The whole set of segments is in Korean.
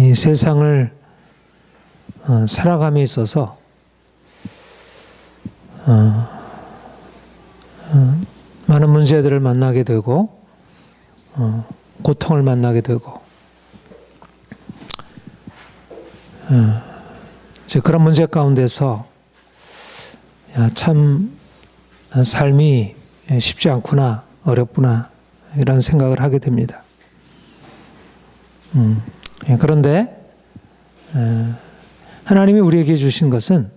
이 세상을 살아감에 있어서 많은 문제들을 만나게 되고 고통을 만나게 되고 이제 그런 문제 가운데서 참 삶이 쉽지 않구나, 어렵구나 이런 생각을 하게 됩니다. 그런데 하나님이 우리에게 주신 것은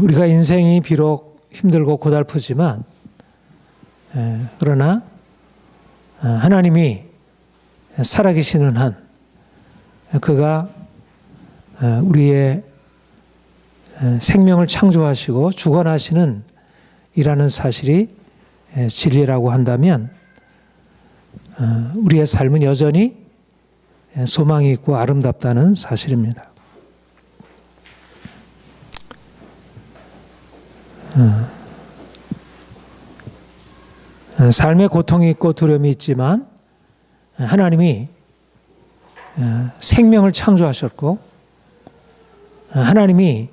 우리가 인생이 비록 힘들고 고달프지만 그러나 하나님이 살아계시는 한 그가 우리의 생명을 창조하시고 주관하시는 이라는 사실이 진리라고 한다면 우리의 삶은 여전히 소망이 있고 아름답다는 사실입니다. 삶의 고통이 있고 두려움이 있지만 하나님이 생명을 창조하셨고 하나님이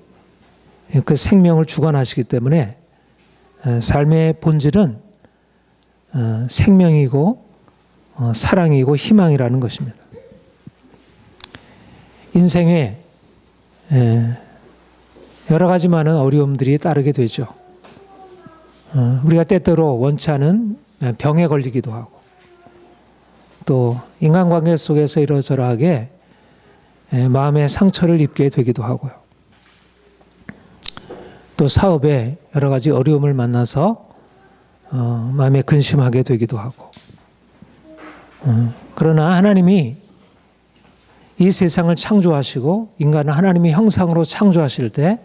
그 생명을 주관하시기 때문에 삶의 본질은 생명이고 사랑이고 희망이라는 것입니다. 인생에 여러 가지 많은 어려움들이 따르게 되죠. 우리가 때때로 원치 않은 병에 걸리기도 하고 또 인간관계 속에서 이러저러하게 마음의 상처를 입게 되기도 하고요. 또 사업에 여러 가지 어려움을 만나서 마음에 근심하게 되기도 하고 그러나 하나님이 이 세상을 창조하시고 인간을 하나님의 형상으로 창조하실 때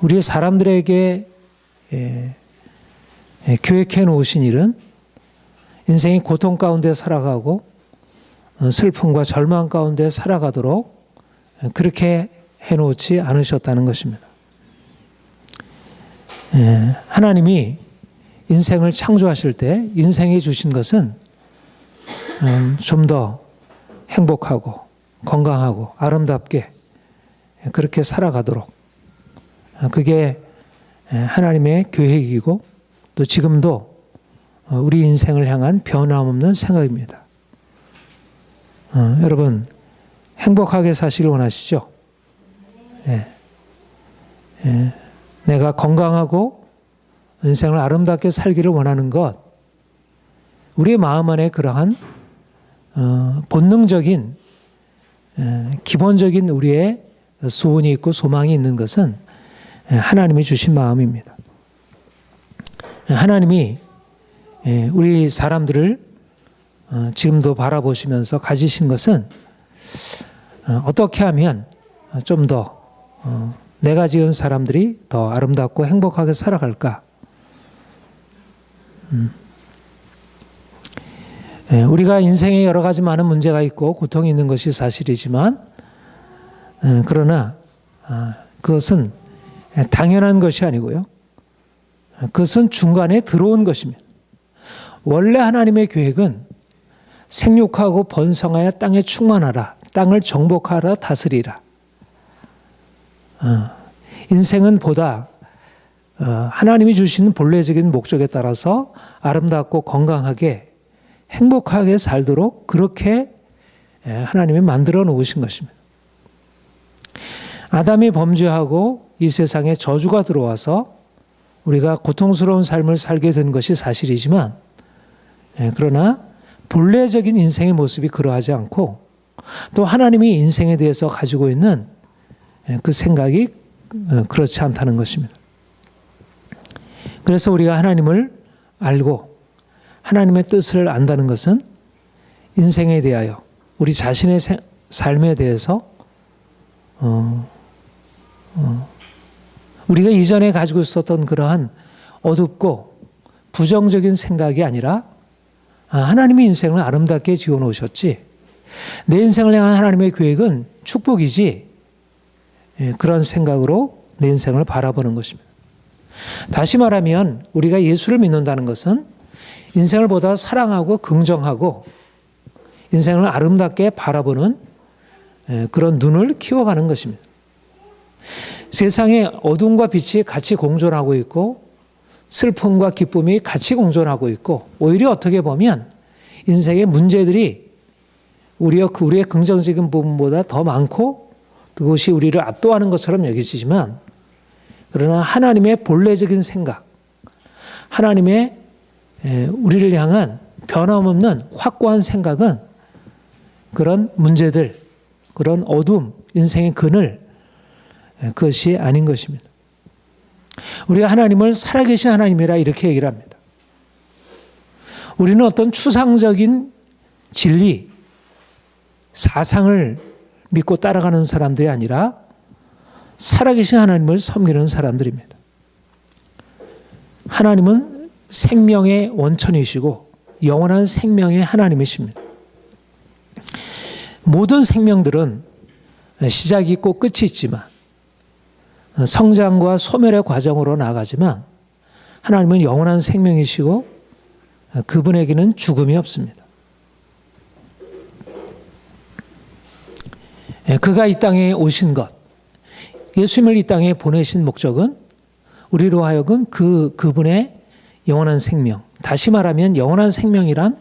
우리 사람들에게 계획해 놓으신 일은 인생이 고통 가운데 살아가고 슬픔과 절망 가운데 살아가도록 그렇게 해놓지 않으셨다는 것입니다. 하나님이 인생을 창조하실 때 인생에 주신 것은 좀 더 행복하고 건강하고 아름답게 그렇게 살아가도록 그게 하나님의 계획이고 또 지금도 우리 인생을 향한 변함없는 생각입니다. 여러분 행복하게 사시길 원하시죠? 내가 건강하고 인생을 아름답게 살기를 원하는 것, 우리의 마음 안에 그러한 본능적인 기본적인 우리의 소원이 있고 소망이 있는 것은 하나님이 주신 마음입니다. 하나님이 우리 사람들을 지금도 바라보시면서 가지신 것은 어떻게 하면 좀 더 내가 지은 사람들이 더 아름답고 행복하게 살아갈까? 우리가 인생에 여러 가지 많은 문제가 있고 고통이 있는 것이 사실이지만 그러나 그것은 당연한 것이 아니고요. 그것은 중간에 들어온 것입니다. 원래 하나님의 계획은 생육하고 번성하여 땅에 충만하라. 땅을 정복하라 다스리라. 인생은 보다 하나님이 주신 본래적인 목적에 따라서 아름답고 건강하게 행복하게 살도록 그렇게 하나님이 만들어 놓으신 것입니다. 아담이 범죄하고 이 세상에 저주가 들어와서 우리가 고통스러운 삶을 살게 된 것이 사실이지만 그러나 본래적인 인생의 모습이 그러하지 않고 또 하나님이 인생에 대해서 가지고 있는 그 생각이 그렇지 않다는 것입니다. 그래서 우리가 하나님을 알고 하나님의 뜻을 안다는 것은 인생에 대하여 우리 자신의 삶에 대해서 우리가 이전에 가지고 있었던 그러한 어둡고 부정적인 생각이 아니라 하나님이 인생을 아름답게 지어놓으셨지 내 인생을 향한 하나님의 계획은 축복이지 그런 생각으로 내 인생을 바라보는 것입니다. 다시 말하면 우리가 예수를 믿는다는 것은 인생을 보다 사랑하고 긍정하고 인생을 아름답게 바라보는 그런 눈을 키워가는 것입니다. 세상에 어둠과 빛이 같이 공존하고 있고 슬픔과 기쁨이 같이 공존하고 있고 오히려 어떻게 보면 인생의 문제들이 우리의 긍정적인 부분보다 더 많고 그것이 우리를 압도하는 것처럼 여겨지지만 그러나 하나님의 본래적인 생각, 하나님의 우리를 향한 변함없는 확고한 생각은 그런 문제들, 그런 어둠, 인생의 그늘, 그것이 아닌 것입니다. 우리가 하나님을 살아계신 하나님이라 이렇게 얘기를 합니다. 우리는 어떤 추상적인 진리, 사상을 믿고 따라가는 사람들이 아니라 살아계신 하나님을 섬기는 사람들입니다. 하나님은 생명의 원천이시고 영원한 생명의 하나님이십니다. 모든 생명들은 시작이 있고 끝이 있지만 성장과 소멸의 과정으로 나아가지만 하나님은 영원한 생명이시고 그분에게는 죽음이 없습니다. 그가 이 땅에 오신 것, 예수님을 이 땅에 보내신 목적은 우리로 하여금 그분의 영원한 생명, 다시 말하면 영원한 생명이란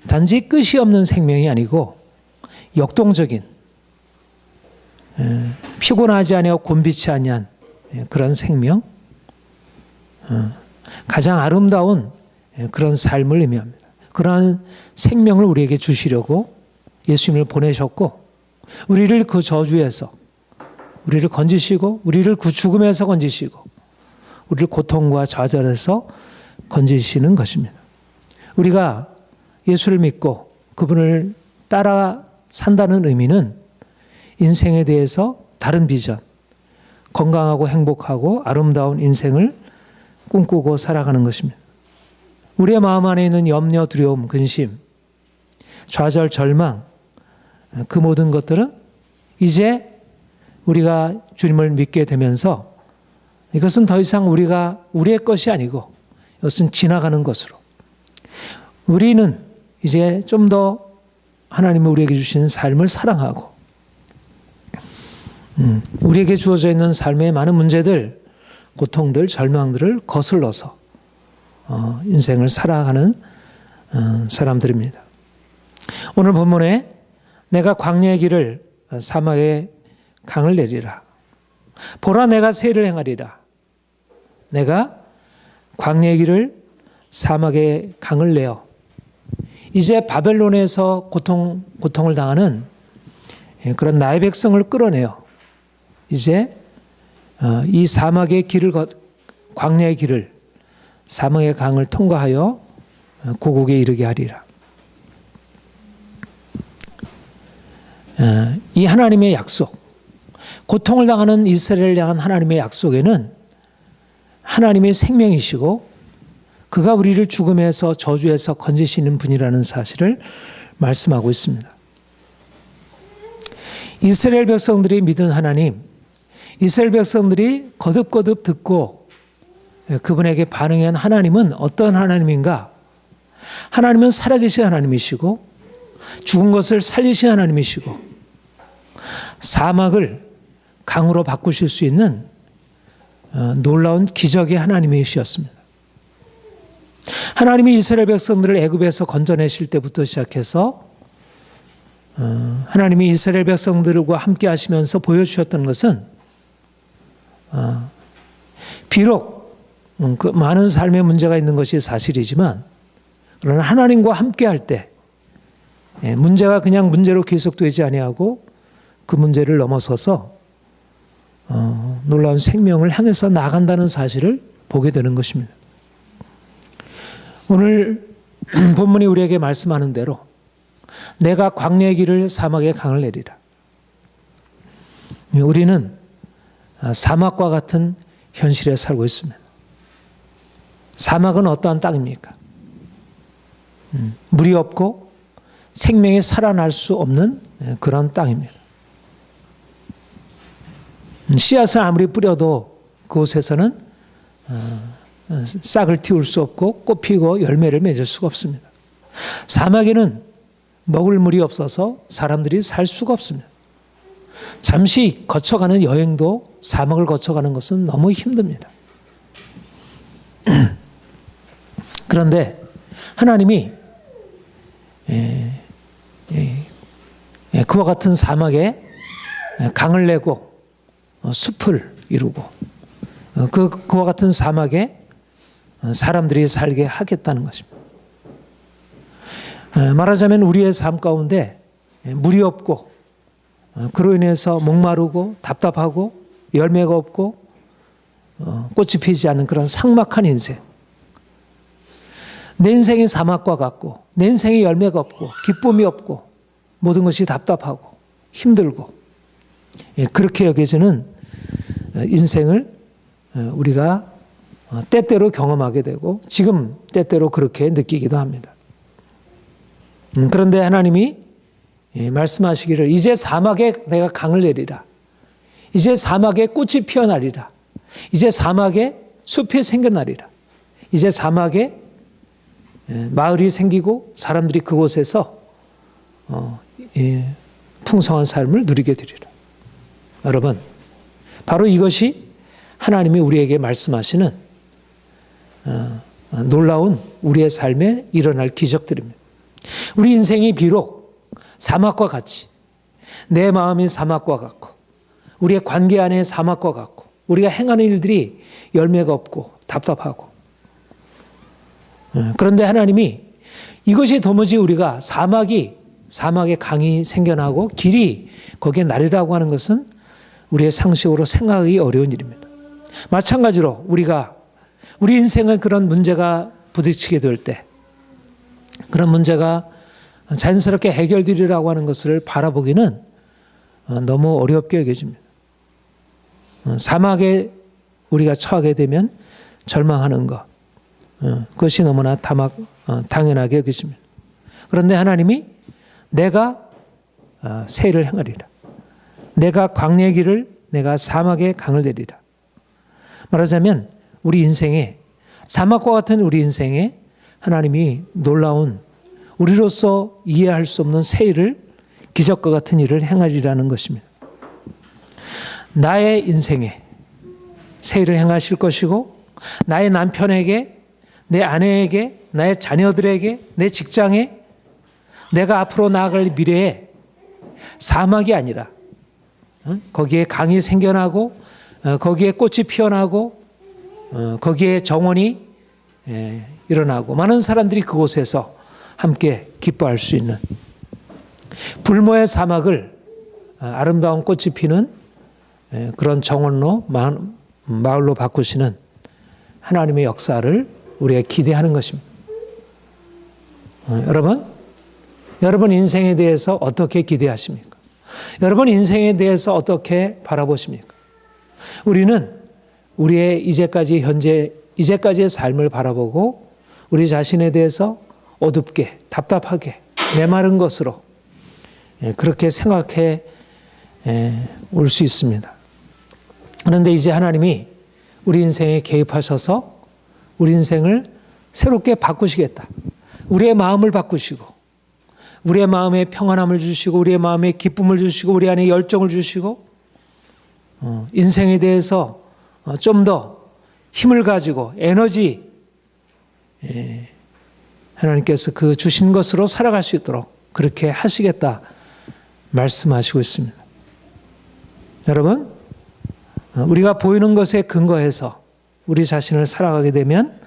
단지 끝이 없는 생명이 아니고 역동적인, 피곤하지 아니하고 곤비치 아니한 그런 생명, 가장 아름다운 그런 삶을 의미합니다. 그러한 생명을 우리에게 주시려고 예수님을 보내셨고 우리를 그 저주에서 우리를 건지시고 우리를 그 죽음에서 건지시고 우리를 고통과 좌절에서 건지시는 것입니다. 우리가 예수를 믿고 그분을 따라 산다는 의미는 인생에 대해서 다른 비전, 건강하고 행복하고 아름다운 인생을 꿈꾸고 살아가는 것입니다. 우리의 마음 안에 있는 염려, 두려움, 근심, 좌절, 절망, 그 모든 것들은 이제 우리가 주님을 믿게 되면서 이것은 더 이상 우리의 것이 아니고 이것은 지나가는 것으로 우리는 이제 좀 더 하나님이 우리에게 주신 삶을 사랑하고 우리에게 주어져 있는 삶의 많은 문제들, 고통들, 절망들을 거슬러서 인생을 살아가는 사람들입니다. 오늘 본문에 내가 광야의 길을 사막의 강을 내리라. 보라 내가 세를 행하리라. 내가 광야의 길을 사막의 강을 내어 이제 바벨론에서 고통을 당하는 그런 나의 백성을 끌어내어 이제 이 사막의 길을 광야의 길을 사막의 강을 통과하여 고국에 이르게 하리라. 이 하나님의 약속, 고통을 당하는 이스라엘을 향한 하나님의 약속에는 하나님의 생명이시고 그가 우리를 죽음에서 저주에서 건지시는 분이라는 사실을 말씀하고 있습니다. 이스라엘 백성들이 믿은 하나님, 이스라엘 백성들이 거듭거듭 듣고 그분에게 반응한 하나님은 어떤 하나님인가? 하나님은 살아계신 하나님이시고 죽은 것을 살리신 하나님이시고 사막을 강으로 바꾸실 수 있는 놀라운 기적의 하나님이셨습니다. 하나님이 이스라엘 백성들을 애굽에서 건져내실 때부터 시작해서 하나님이 이스라엘 백성들과 함께 하시면서 보여주셨던 것은 비록 그 많은 삶의 문제가 있는 것이 사실이지만 그러나 하나님과 함께 할 때 문제가 그냥 문제로 계속되지 아니하고 그 문제를 넘어서서 놀라운 생명을 향해서 나간다는 사실을 보게 되는 것입니다. 오늘 본문이 우리에게 말씀하는 대로 내가 광야의 길을 사막의 강을 내리라. 우리는 사막과 같은 현실에 살고 있습니다. 사막은 어떠한 땅입니까? 물이 없고 생명이 살아날 수 없는 그런 땅입니다. 씨앗을 아무리 뿌려도 그곳에서는 싹을 틔울 수 없고 꽃 피고 열매를 맺을 수가 없습니다. 사막에는 먹을 물이 없어서 사람들이 살 수가 없습니다. 잠시 거쳐가는 여행도 사막을 거쳐가는 것은 너무 힘듭니다. 그런데 하나님이 그와 같은 사막에 강을 내고 숲을 이루고 그와 같은 사막에 사람들이 살게 하겠다는 것입니다. 말하자면 우리의 삶 가운데 물이 없고 그로 인해서 목마르고 답답하고 열매가 없고 꽃이 피지 않는 그런 삭막한 인생, 내 인생이 사막과 같고 내 인생에 열매가 없고 기쁨이 없고 모든 것이 답답하고 힘들고 그렇게 여겨지는 인생을 우리가 때때로 경험하게 되고 지금 때때로 그렇게 느끼기도 합니다. 그런데 하나님이 말씀하시기를 이제 사막에 내가 강을 내리라. 이제 사막에 꽃이 피어나리라. 이제 사막에 숲이 생겨나리라. 이제 사막에 마을이 생기고 사람들이 그곳에서 풍성한 삶을 누리게 되리라. 여러분, 바로 이것이 하나님이 우리에게 말씀하시는 놀라운 우리의 삶에 일어날 기적들입니다. 우리 인생이 비록 사막과 같이 내 마음이 사막과 같고 우리의 관계 안에 사막과 같고 우리가 행하는 일들이 열매가 없고 답답하고 그런데 하나님이 이것이 도무지 우리가 사막에 강이 생겨나고 길이 거기에 나리라고 하는 것은 우리의 상식으로 생각하기 어려운 일입니다. 마찬가지로 우리 인생은 그런 문제가 부딪히게 될 때 그런 문제가 자연스럽게 해결되리라고 하는 것을 바라보기는 너무 어렵게 여겨집니다. 사막에 우리가 처하게 되면 절망하는 것, 그것이 너무나 당연하게 여겨집니다. 그런데 하나님이 내가 세를 행하리라. 내가 광야의 길을 내가 사막에 강을 내리라. 말하자면 우리 인생에 사막과 같은 우리 인생에 하나님이 놀라운 우리로서 이해할 수 없는 새 일을 기적과 같은 일을 행하리라는 것입니다. 나의 인생에 새 일을 행하실 것이고 나의 남편에게 내 아내에게 나의 자녀들에게 내 직장에 내가 앞으로 나아갈 미래에 사막이 아니라 거기에 강이 생겨나고 거기에 꽃이 피어나고 거기에 정원이 일어나고 많은 사람들이 그곳에서 함께 기뻐할 수 있는 불모의 사막을 아름다운 꽃이 피는 그런 정원로 마을로 바꾸시는 하나님의 역사를 우리가 기대하는 것입니다. 여러분 인생에 대해서 어떻게 기대하십니까? 여러분 인생에 대해서 어떻게 바라보십니까? 우리는 우리의 이제까지의 삶을 바라보고 우리 자신에 대해서 어둡게 답답하게 메마른 것으로 그렇게 생각해 올 수 있습니다. 그런데 이제 하나님이 우리 인생에 개입하셔서 우리 인생을 새롭게 바꾸시겠다. 우리의 마음을 바꾸시고 우리의 마음에 평안함을 주시고 우리의 마음에 기쁨을 주시고 우리 안에 열정을 주시고 인생에 대해서 좀 더 힘을 가지고 에너지 하나님께서 그 주신 것으로 살아갈 수 있도록 그렇게 하시겠다 말씀하시고 있습니다. 여러분, 우리가 보이는 것에 근거해서 우리 자신을 살아가게 되면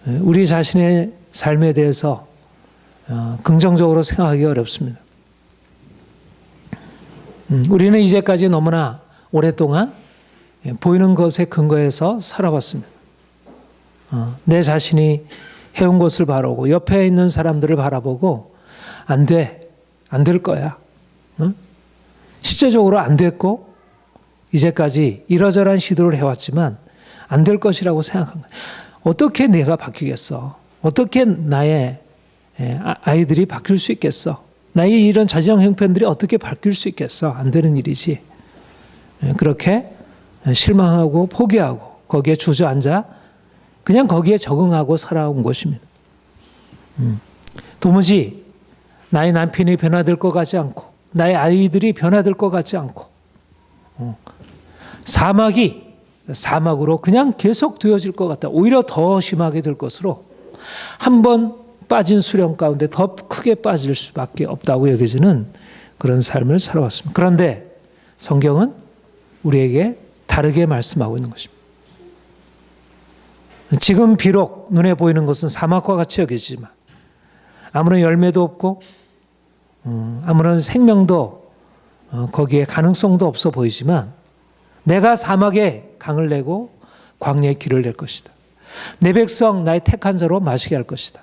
우리 자신의 삶에 대해서 긍정적으로 생각하기 어렵습니다. 우리는 이제까지 너무나 오랫동안 보이는 것에 근거해서 살아왔습니다. 내 자신이 해온 것을 바라보고 옆에 있는 사람들을 바라보고 안 될 거야. 실제적으로 안 됐고 이제까지 이러저러한 시도를 해왔지만 안 될 것이라고 생각한 거야. 어떻게 내가 바뀌겠어? 어떻게 나의 아이들이 바뀔 수 있겠어? 나의 이런 자정 형편들이 어떻게 바뀔 수 있겠어? 안 되는 일이지. 그렇게 실망하고 포기하고 거기에 주저앉아 그냥 거기에 적응하고 살아온 것입니다. 도무지 나의 남편이 변화될 것 같지 않고 나의 아이들이 변화될 것 같지 않고 사막이 사막으로 그냥 계속 되어질 것 같다. 오히려 더 심하게 될 것으로 한 번 빠진 수렁 가운데 더 크게 빠질 수밖에 없다고 여겨지는 그런 삶을 살아왔습니다. 그런데 성경은 우리에게 다르게 말씀하고 있는 것입니다. 지금 비록 눈에 보이는 것은 사막과 같이 여겨지지만 아무런 열매도 없고 아무런 생명도 거기에 가능성도 없어 보이지만 내가 사막에 강을 내고 광야에 길을 낼 것이다. 내 백성 나의 택한 자로 마시게 할 것이다.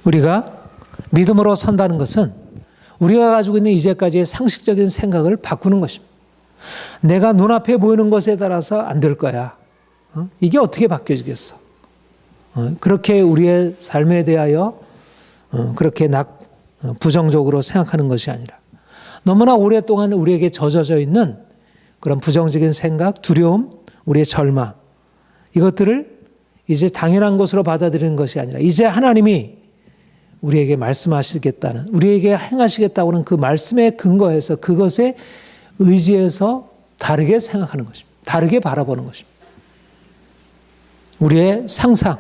우리가 믿음으로 산다는 것은 우리가 가지고 있는 이제까지의 상식적인 생각을 바꾸는 것입니다. 내가 눈앞에 보이는 것에 따라서 안 될 거야. 이게 어떻게 바뀌어지겠어? 그렇게 우리의 삶에 대하여 그렇게 부정적으로 생각하는 것이 아니라 너무나 오랫동안 우리에게 젖어져 있는 그런 부정적인 생각, 두려움, 우리의 절망 이것들을 이제 당연한 것으로 받아들이는 것이 아니라 이제 하나님이 우리에게 말씀하시겠다는 우리에게 행하시겠다고 하는 그 말씀에 근거해서 그것에 의지해서 다르게 생각하는 것입니다. 다르게 바라보는 것입니다. 우리의 상상,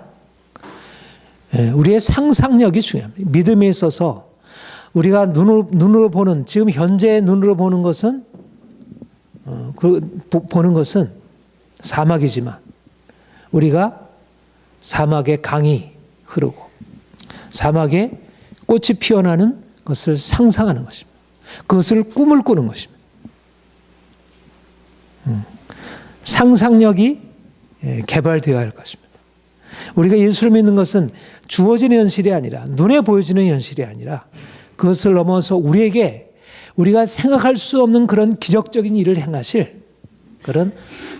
우리의 상상력이 중요합니다. 믿음에 있어서 우리가 눈으로 보는 지금 현재의 눈으로 보는 것은 보는 것은 사막이지만 우리가 사막에 강이 흐르고 사막에 꽃이 피어나는 것을 상상하는 것입니다. 그것을 꿈을 꾸는 것입니다. 상상력이 개발되어야 할 것입니다. 우리가 예수를 믿는 것은 주어지는 현실이 아니라 눈에 보여지는 현실이 아니라 그것을 넘어서 우리가 생각할 수 없는 그런 기적적인 일을 행하실 그런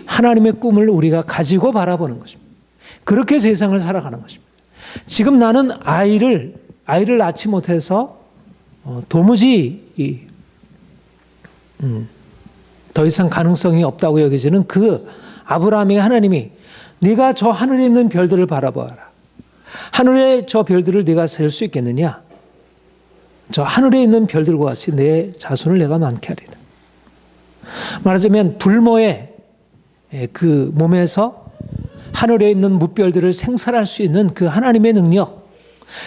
하나님의 꿈을 우리가 가지고 바라보는 것입니다. 그렇게 세상을 살아가는 것입니다. 지금 나는 아이를 낳지 못해서 도무지 더 이상 가능성이 없다고 여겨지는 그 아브라함의 하나님이 네가 저 하늘에 있는 별들을 바라보아라. 하늘에 저 별들을 네가 셀 수 있겠느냐? 저 하늘에 있는 별들과 같이 내 자손을 내가 많게 하리라. 말하자면 불모의 그 몸에서 하늘에 있는 무별들을 생산할 수 있는 그 하나님의 능력,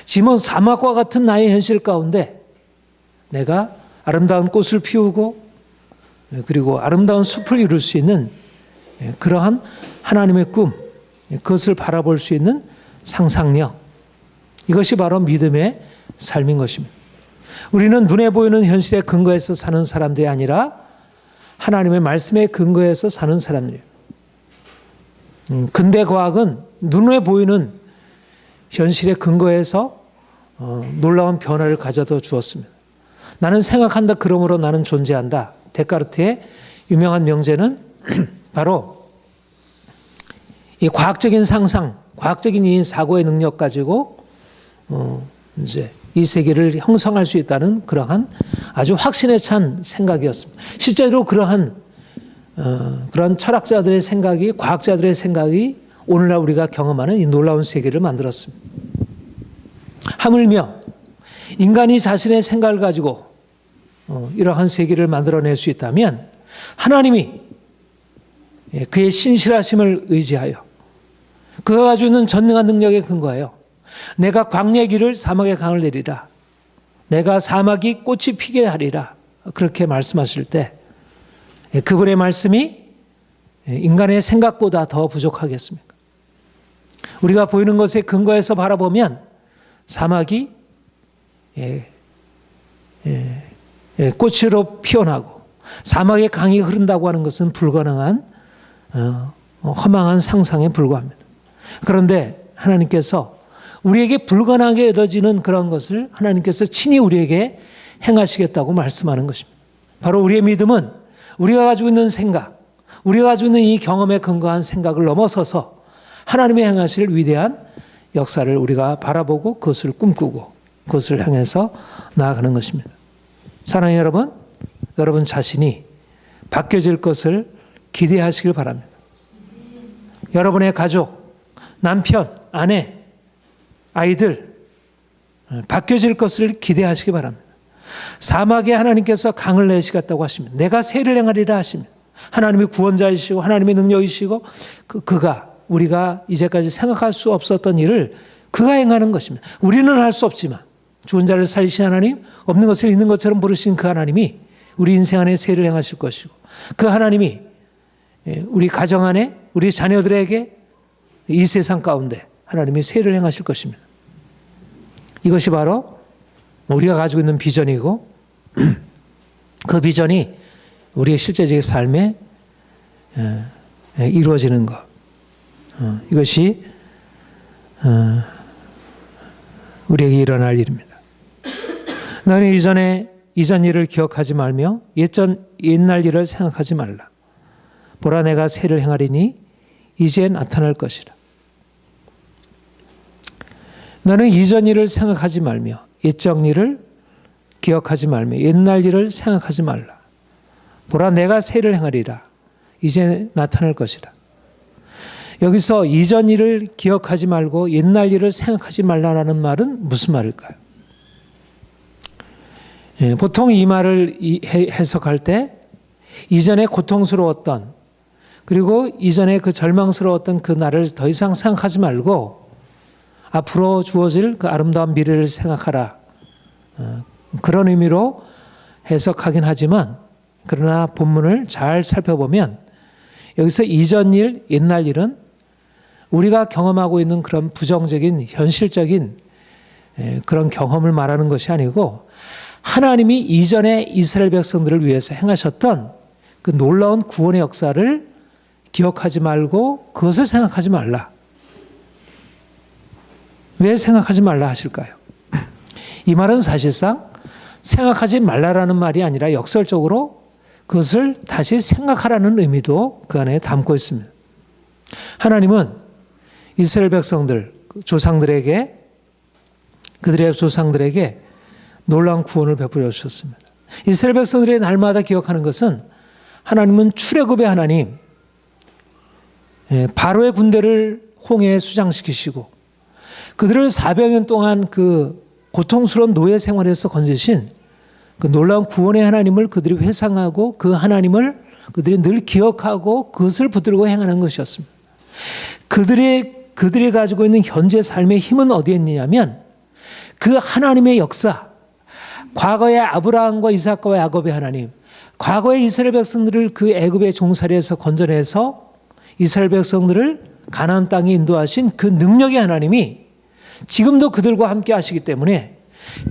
지금 사막과 같은 나의 현실 가운데 내가 아름다운 꽃을 피우고 그리고 아름다운 숲을 이룰 수 있는 그러한 하나님의 꿈, 그것을 바라볼 수 있는 상상력, 이것이 바로 믿음의 삶인 것입니다. 우리는 눈에 보이는 현실에 근거해서 사는 사람들이 아니라 하나님의 말씀에 근거해서 사는 사람들이에요. 근대 과학은 눈에 보이는 현실에 근거해서 놀라운 변화를 가져다 주었습니다. 나는 생각한다, 그러므로 나는 존재한다. 데카르트의 유명한 명제는 바로 이 과학적인 상상, 과학적인 이 사고의 능력 가지고 이제 이 세계를 형성할 수 있다는 그러한 아주 확신에 찬 생각이었습니다. 실제로 그러한 철학자들의 생각이, 과학자들의 생각이 오늘날 우리가 경험하는 이 놀라운 세계를 만들었습니다. 하물며 인간이 자신의 생각을 가지고 이러한 세계를 만들어낼 수 있다면 하나님이 그의 신실하심을 의지하여 그가 가지고 있는 전능한 능력에 근거하여 내가 광야의 길을 사막에 강을 내리라. 내가 사막이 꽃이 피게 하리라. 그렇게 말씀하실 때 그분의 말씀이 인간의 생각보다 더 부족하겠습니까? 우리가 보이는 것에 근거해서 바라보면 사막이 꽃으로 피어나고 사막에 강이 흐른다고 하는 것은 불가능한 허망한 상상에 불과합니다. 그런데 하나님께서 우리에게 불가능하게 여겨지는 그런 것을 하나님께서 친히 우리에게 행하시겠다고 말씀하는 것입니다. 바로 우리의 믿음은 우리가 가지고 있는 생각, 우리가 가지고 있는 이 경험에 근거한 생각을 넘어서서 하나님의 행하실 위대한 역사를 우리가 바라보고 그것을 꿈꾸고 그것을 향해서 나아가는 것입니다. 사랑하는 여러분, 여러분 자신이 바뀌어질 것을 기대하시길 바랍니다. 여러분의 가족, 남편, 아내, 아이들 바뀌어질 것을 기대하시기 바랍니다. 사막에 하나님께서 강을 내시겠다고 하시면, 내가 세를 행하리라 하시면, 하나님의 구원자이시고 하나님의 능력이시고 그가 우리가 이제까지 생각할 수 없었던 일을 그가 행하는 것입니다. 우리는 할 수 없지만 죽은 자를 살리신 하나님, 없는 것을 있는 것처럼 부르신 그 하나님이 우리 인생 안에 세를 행하실 것이고, 그 하나님이 우리 가정 안에 우리 자녀들에게 이 세상 가운데 하나님이 세를 행하실 것입니다. 이것이 바로 우리가 가지고 있는 비전이고 그 비전이 우리의 실제적인 삶에 이루어지는 것. 이것이 우리에게 일어날 일입니다. 너는 이전 일을 기억하지 말며 옛날 일을 생각하지 말라. 보라, 내가 새를 행하리니 이제 나타날 것이라. 너는 이전 일을 생각하지 말며 옛적 일을 기억하지 말며 옛날 일을 생각하지 말라. 보라, 내가 새를 행하리라. 이제 나타날 것이라. 여기서 이전 일을 기억하지 말고 옛날 일을 생각하지 말라라는 말은 무슨 말일까요? 보통 이 말을 해석할 때 이전에 고통스러웠던, 그리고 이전에 그 절망스러웠던 그 날을 더 이상 생각하지 말고 앞으로 주어질 그 아름다운 미래를 생각하라. 그런 의미로 해석하긴 하지만, 그러나 본문을 잘 살펴보면 여기서 이전 일, 옛날 일은 우리가 경험하고 있는 그런 부정적인 현실적인 그런 경험을 말하는 것이 아니고, 하나님이 이전에 이스라엘 백성들을 위해서 행하셨던 그 놀라운 구원의 역사를 기억하지 말고 그것을 생각하지 말라. 왜 생각하지 말라 하실까요? 이 말은 사실상 생각하지 말라라는 말이 아니라 역설적으로 그것을 다시 생각하라는 의미도 그 안에 담고 있습니다. 하나님은 이스라엘 백성들, 그들의 조상들에게 놀라운 구원을 베풀어 주셨습니다. 이스라엘 백성들의 날마다 기억하는 것은 하나님은 출애굽의 하나님, 바로의 군대를 홍해에 수장시키시고 그들을 400년 동안 그 고통스러운 노예 생활에서 건지신 그 놀라운 구원의 하나님을 그들이 회상하고 그 하나님을 그들이 늘 기억하고 그것을 붙들고 행하는 것이었습니다. 그들이 가지고 있는 현재 삶의 힘은 어디에 있느냐면 그 하나님의 역사, 과거의 아브라함과 이삭과 야곱의 하나님, 과거의 이스라엘 백성들을 그 애굽의 종살이에서 건져내서 이스라엘 백성들을 가나안 땅에 인도하신 그 능력의 하나님이 지금도 그들과 함께 하시기 때문에,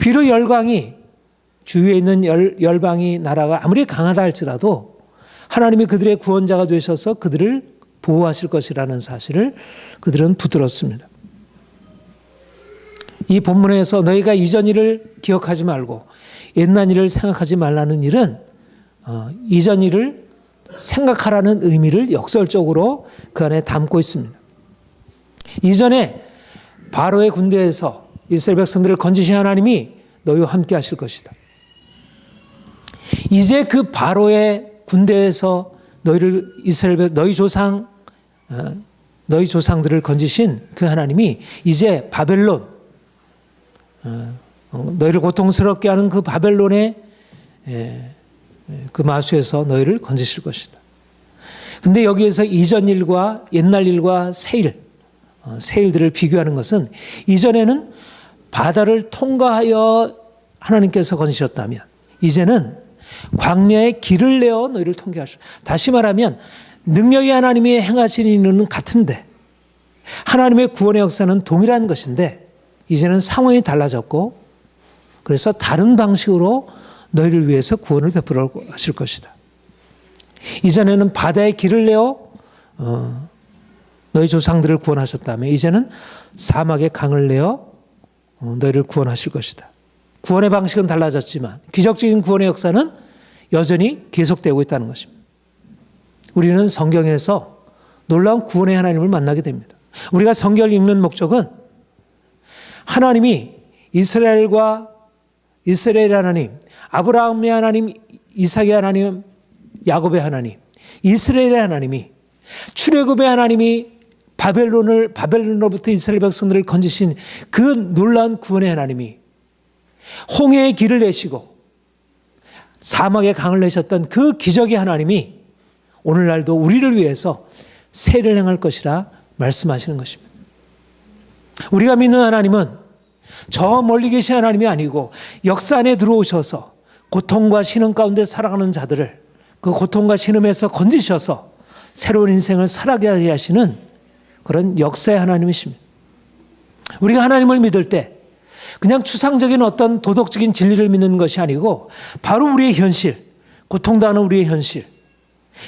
비록 열강이 주위에 있는 열방이 나라가 아무리 강하다 할지라도 하나님이 그들의 구원자가 되셔서 그들을 보호하실 것이라는 사실을 그들은 붙들었습니다. 이 본문에서 너희가 이전 일을 기억하지 말고 옛날 일을 생각하지 말라는 일은 이전 일을 생각하라는 의미를 역설적으로 그 안에 담고 있습니다. 이전에 바로의 군대에서 이스라엘 백성들을 건지신 하나님이 너희와 함께 하실 것이다. 이제 그 바로의 군대에서 너희 조상들을 건지신 그 하나님이 이제 바벨론, 너희를 고통스럽게 하는 그 바벨론의 그 마수에서 너희를 건지실 것이다. 근데 여기에서 이전 일과 옛날 일과 새 일들을 비교하는 것은, 이전에는 바다를 통과하여 하나님께서 건지셨다면 이제는 광야에 길을 내어 너희를 통과하셨다. 다시 말하면 능력이 하나님이 행하시는 일은 같은데 하나님의 구원의 역사는 동일한 것인데 이제는 상황이 달라졌고, 그래서 다른 방식으로 너희를 위해서 구원을 베풀어 하실 것이다. 이전에는 바다에 길을 내어 너희 조상들을 구원하셨다면 이제는 사막에 강을 내어 너희를 구원하실 것이다. 구원의 방식은 달라졌지만 기적적인 구원의 역사는 여전히 계속되고 있다는 것입니다. 우리는 성경에서 놀라운 구원의 하나님을 만나게 됩니다. 우리가 성경을 읽는 목적은 하나님이 이스라엘의 하나님, 아브라함의 하나님, 이삭의 하나님, 야곱의 하나님, 이스라엘의 하나님이, 출애굽의 하나님이 바벨론으로부터 이스라엘 백성들을 건지신 그 놀라운 구원의 하나님이 홍해의 길을 내시고 사막의 강을 내셨던 그 기적의 하나님이 오늘날도 우리를 위해서 세를 행할 것이라 말씀하시는 것입니다. 우리가 믿는 하나님은 저 멀리 계신 하나님이 아니고 역사 안에 들어오셔서 고통과 신음 가운데 살아가는 자들을 그 고통과 신음에서 건지셔서 새로운 인생을 살아가게 하시는 그런 역사의 하나님이십니다. 우리가 하나님을 믿을 때 그냥 추상적인 어떤 도덕적인 진리를 믿는 것이 아니고 바로 우리의 현실, 고통당하는 우리의 현실,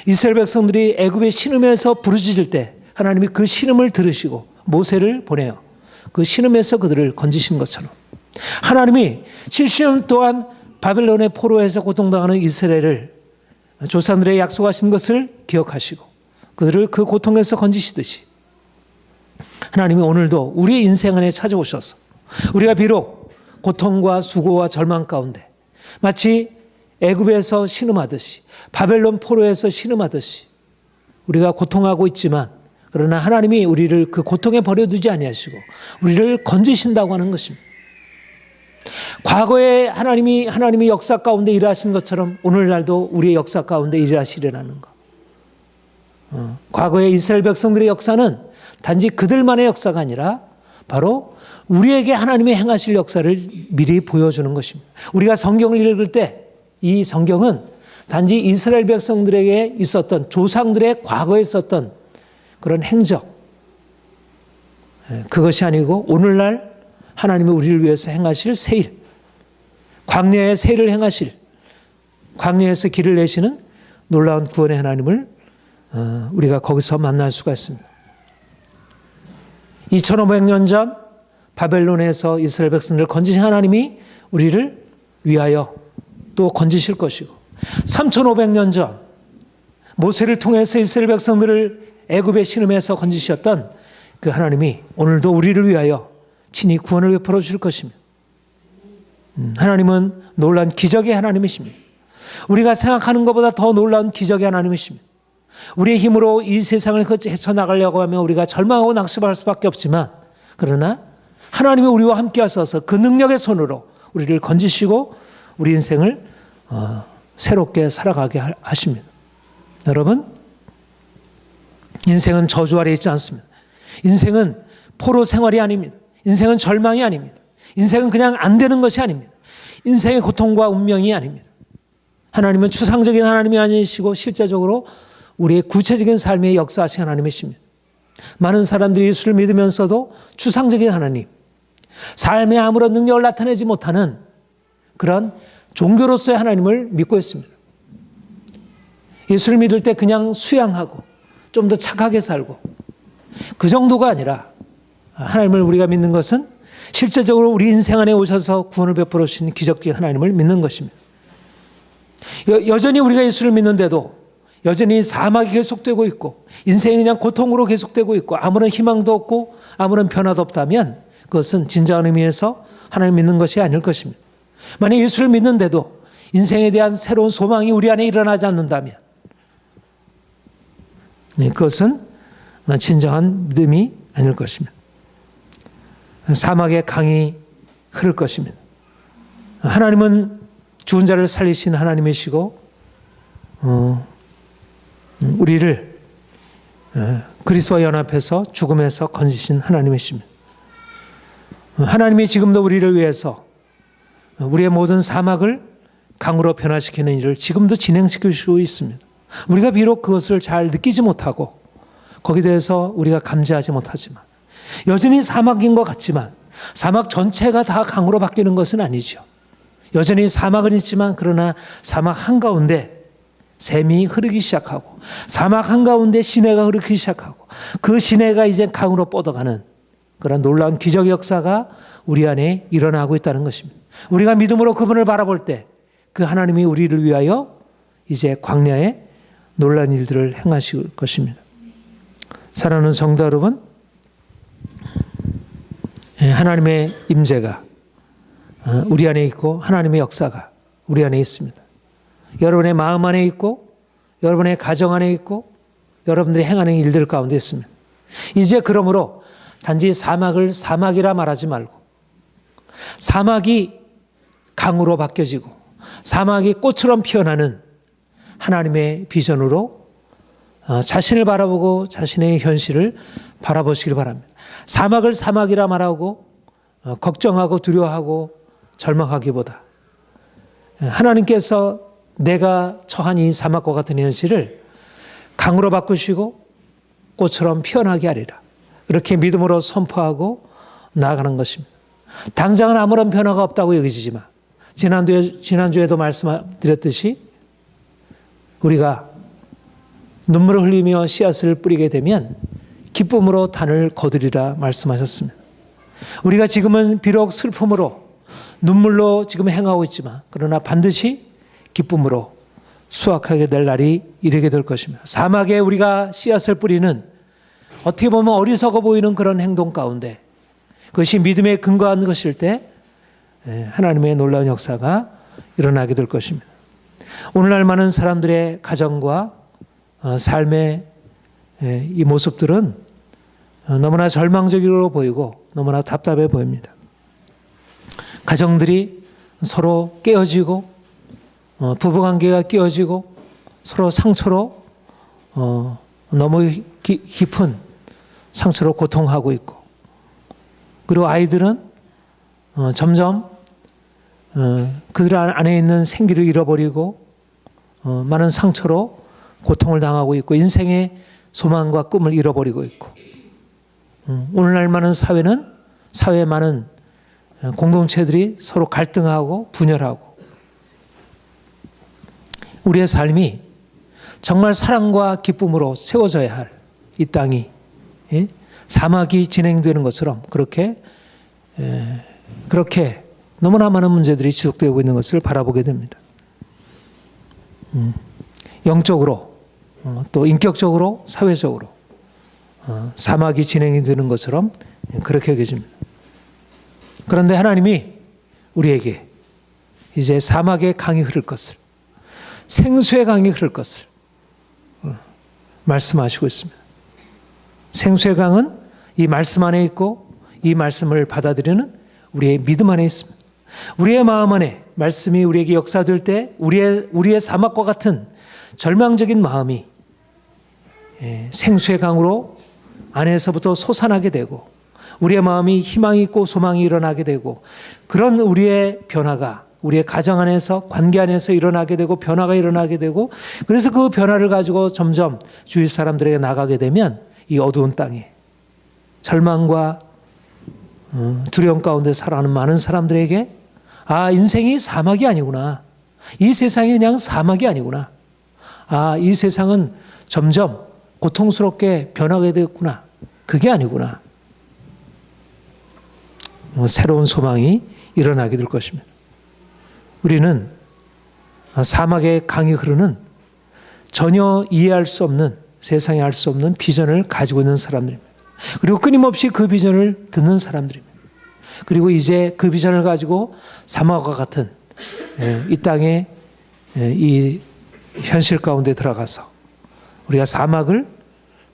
이스라엘 백성들이 애굽의 신음에서 부르짖을 때 하나님이 그 신음을 들으시고 모세를 보내요. 그 신음에서 그들을 건지신 것처럼 하나님이 70년 동안 바벨론의 포로에서 고통당하는 이스라엘을 조상들의 약속하신 것을 기억하시고 그들을 그 고통에서 건지시듯이 하나님이 오늘도 우리의 인생 안에 찾아오셔서 우리가 비록 고통과 수고와 절망 가운데 마치 애굽에서 신음하듯이 바벨론 포로에서 신음하듯이 우리가 고통하고 있지만 그러나 하나님이 우리를 그 고통에 버려두지 아니하시고 우리를 건지신다고 하는 것입니다. 과거에 하나님이 역사 가운데 일하신 것처럼 오늘날도 우리의 역사 가운데 일하시려는 것. 과거의 이스라엘 백성들의 역사는 단지 그들만의 역사가 아니라 바로 우리에게 하나님의 행하실 역사를 미리 보여주는 것입니다. 우리가 성경을 읽을 때 이 성경은 단지 이스라엘 백성들에게 있었던 조상들의 과거에 있었던 그런 행적, 그것이 아니고 오늘날 하나님이 우리를 위해서 행하실 세일, 광야의 세일을 행하실, 광야에서 길을 내시는 놀라운 구원의 하나님을 우리가 거기서 만날 수가 있습니다. 2500년 전 바벨론에서 이스라엘 백성들을 건지신 하나님이 우리를 위하여 또 건지실 것이고 3500년 전 모세를 통해서 이스라엘 백성들을 애굽의 신음에서 건지셨던 그 하나님이 오늘도 우리를 위하여 친히 구원을 베풀어 주실 것입니다. 하나님은 놀라운 기적의 하나님이십니다. 우리가 생각하는 것보다 더 놀라운 기적의 하나님이십니다. 우리의 힘으로 이 세상을 헤쳐나가려고 하면 우리가 절망하고 낙심할 수밖에 없지만 그러나 하나님이 우리와 함께 하셔서 그 능력의 손으로 우리를 건지시고 우리 인생을 새롭게 살아가게 하십니다. 여러분, 인생은 저주 아래 있지 않습니다. 인생은 포로 생활이 아닙니다. 인생은 절망이 아닙니다. 인생은 그냥 안 되는 것이 아닙니다. 인생의 고통과 운명이 아닙니다. 하나님은 추상적인 하나님이 아니시고 실제적으로 우리의 구체적인 삶에 역사하신 하나님이십니다. 많은 사람들이 예수를 믿으면서도 추상적인 하나님, 삶에 아무런 능력을 나타내지 못하는 그런 종교로서의 하나님을 믿고 있습니다. 예수를 믿을 때 그냥 수양하고 좀 더 착하게 살고 그 정도가 아니라 하나님을 우리가 믿는 것은 실제적으로 우리 인생 안에 오셔서 구원을 베풀어 주신 기적적인 하나님을 믿는 것입니다. 여전히 우리가 예수를 믿는데도 여전히 사막이 계속되고 있고 인생이 그냥 고통으로 계속되고 있고 아무런 희망도 없고 아무런 변화도 없다면 그것은 진정한 의미에서 하나님 믿는 것이 아닐 것입니다. 만약 예수를 믿는데도 인생에 대한 새로운 소망이 우리 안에 일어나지 않는다면 그것은 진정한 믿음이 아닐 것입니다. 사막의 강이 흐를 것입니다. 하나님은 죽은 자를 살리신 하나님이시고 우리를 그리스도와 연합해서 죽음에서 건지신 하나님이십니다. 하나님이 지금도 우리를 위해서 우리의 모든 사막을 강으로 변화시키는 일을 지금도 진행시키고 있습니다. 우리가 비록 그것을 잘 느끼지 못하고 거기에 대해서 우리가 감지하지 못하지만 여전히 사막인 것 같지만 사막 전체가 다 강으로 바뀌는 것은 아니죠. 여전히 사막은 있지만 그러나 사막 한가운데 샘이 흐르기 시작하고 사막 한가운데 시내가 흐르기 시작하고 그 시내가 이제 강으로 뻗어가는 그런 놀라운 기적 역사가 우리 안에 일어나고 있다는 것입니다. 우리가 믿음으로 그분을 바라볼 때 그 하나님이 우리를 위하여 이제 광야에 놀라운 일들을 행하실 것입니다. 사랑하는 성도 여러분, 하나님의 임재가 우리 안에 있고 하나님의 역사가 우리 안에 있습니다. 여러분의 마음 안에 있고 여러분의 가정 안에 있고 여러분들이 행하는 일들 가운데 있습니다. 이제 그러므로 단지 사막을 사막이라 말하지 말고 사막이 강으로 바뀌어지고 사막이 꽃처럼 피어나는 하나님의 비전으로 자신을 바라보고 자신의 현실을 바라보시길 바랍니다. 사막을 사막이라 말하고 걱정하고 두려워하고 절망하기보다 하나님께서 내가 처한 이 사막과 같은 현실을 강으로 바꾸시고 꽃처럼 피어나게 하리라. 그렇게 믿음으로 선포하고 나아가는 것입니다. 당장은 아무런 변화가 없다고 여기지만 지난주에도 말씀드렸듯이 우리가 눈물을 흘리며 씨앗을 뿌리게 되면 기쁨으로 단을 거두리라 말씀하셨습니다. 우리가 지금은 비록 슬픔으로 눈물로 지금 행하고 있지만 그러나 반드시 기쁨으로 수확하게 될 날이 이르게 될 것입니다. 사막에 우리가 씨앗을 뿌리는 어떻게 보면 어리석어 보이는 그런 행동 가운데 그것이 믿음에 근거한 것일 때 하나님의 놀라운 역사가 일어나게 될 것입니다. 오늘날 많은 사람들의 가정과 삶의 이 모습들은 너무나 절망적으로 보이고 너무나 답답해 보입니다. 가정들이 서로 깨어지고 부부관계가 깨어지고 서로 상처로 너무 깊은 상처로 고통하고 있고 그리고 아이들은 점점 그들 안에 있는 생기를 잃어버리고 많은 상처로 고통을 당하고 있고 인생의 소망과 꿈을 잃어버리고 있고 오늘날 많은 사회에 많은 공동체들이 서로 갈등하고 분열하고 우리의 삶이 정말 사랑과 기쁨으로 세워져야 할 이 땅이 사막이 진행되는 것처럼 그렇게 너무나 많은 문제들이 지속되고 있는 것을 바라보게 됩니다. 영적으로 또 인격적으로 사회적으로 사막이 진행이 되는 것처럼 그렇게 여겨집니다. 그런데 하나님이 우리에게 이제 사막의 강이 흐를 것을 생수의 강이 흐를 것을 말씀하시고 있습니다. 생수의 강은 이 말씀 안에 있고 이 말씀을 받아들이는 우리의 믿음 안에 있습니다. 우리의 마음 안에 말씀이 우리에게 역사될 때 우리의 사막과 같은 절망적인 마음이 생수의 강으로 안에서부터 솟아나게 되고 우리의 마음이 희망이 있고 소망이 일어나게 되고 그런 우리의 변화가 우리의 가정 안에서 관계 안에서 일어나게 되고 변화가 일어나게 되고 그래서 그 변화를 가지고 점점 주위 사람들에게 나가게 되면 이 어두운 땅에 절망과 두려움 가운데 살아가는 많은 사람들에게 인생이 사막이 아니구나. 이 세상이 그냥 사막이 아니구나. 이 세상은 점점 고통스럽게 변하게 되었구나. 그게 아니구나. 새로운 소망이 일어나게 될 것입니다. 우리는 사막의 강이 흐르는 전혀 이해할 수 없는 세상에 알 수 없는 비전을 가지고 있는 사람들입니다. 그리고 끊임없이 그 비전을 듣는 사람들입니다. 그리고 이제 그 비전을 가지고 사막과 같은 이 땅의 이 현실 가운데 들어가서 우리가 사막을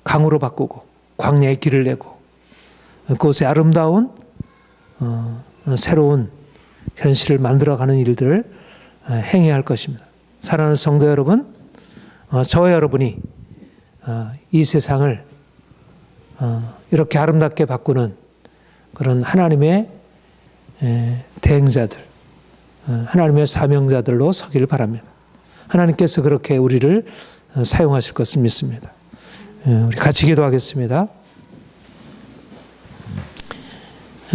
강으로 바꾸고 광야의 길을 내고 그곳에 아름다운 새로운 현실을 만들어가는 일들을 행해야 할 것입니다. 사랑하는 성도 여러분, 저와 여러분이 이 세상을 이렇게 아름답게 바꾸는 그런 하나님의 대행자들, 하나님의 사명자들로 서기를 바랍니다. 하나님께서 그렇게 우리를 사용하실 것을 믿습니다. 우리 같이 기도하겠습니다.